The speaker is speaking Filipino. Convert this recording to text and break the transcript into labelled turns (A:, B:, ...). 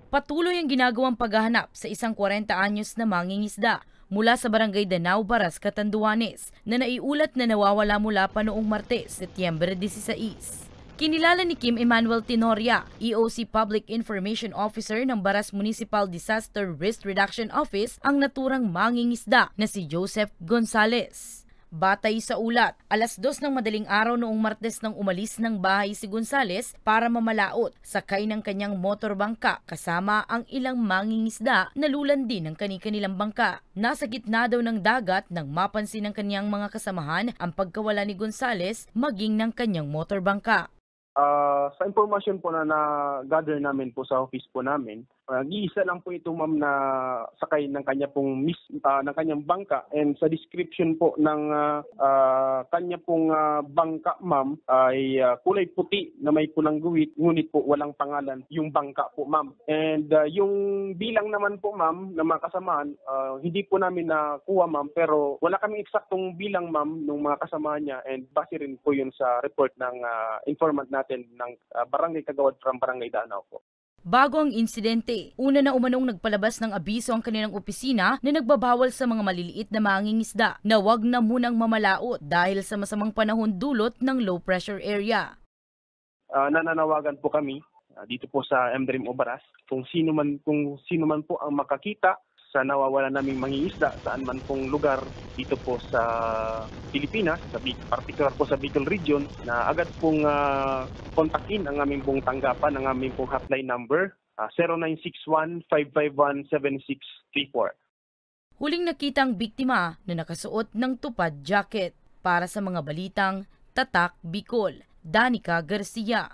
A: Patuloy ang ginagawang paghahanap sa isang 40 anyos na mangingisda mula sa Barangay Danao, Baras, Catanduanes na naiulat na nawawala mula pa noong Martes, Setyembre 16. Kinilala ni Kim Emmanuel Tenoria, EOC Public Information Officer ng Baras Municipal Disaster Risk Reduction Office, ang naturang mangingisda na si Joseph Gonzales. Batay sa ulat, alas 2 ng madaling araw noong Martes nang umalis ng bahay si Gonzales para mamalaot, sakay ng kanyang motorbangka kasama ang ilang mangingisda na lulandi ng kani-kanilang bangka. Nasa gitna daw ng dagat nang mapansin ng kanyang mga kasamahan ang pagkawala ni Gonzales maging ng kanyang motorbangka.
B: Sa impormasyon po na gather namin po sa office po namin, iisa lang po ito ma'am na sakay ng kanya pong ng kanyang bangka, and sa description po ng kanya pong bangka ma'am ay kulay puti na may pulang guhit, ngunit po walang pangalan yung bangka po ma'am. And yung bilang naman po ma'am na mga kasamaan, hindi po namin nakuha ma'am, pero wala kaming eksaktong bilang ma'am ng mga kasama niya, and base rin po yun sa report ng informant natin ng Barangay Kagawad from Barangay Danao po.
A: Bago ang insidente, una na umanong nagpalabas ng abiso ang kanilang opisina na nagbabawal sa mga maliliit na mangingisda na wag na munang mamalaot dahil sa masamang panahon dulot ng low pressure area.
B: Nananawagan po kami dito po sa MDRIM Obaras kung sino man po ang makakita sa nawawala naming mangingisda saan man pong lugar dito po sa Pilipinas, particular po sa Bicol Region, na agad pong kontakin ang aming pong tanggapan, ang aming pong hotline number 0961-551-7634.
A: Huling nakita ang biktima na nakasuot ng tupad jacket. Para sa mga balitang Tatak Bicol, Danica Garcia.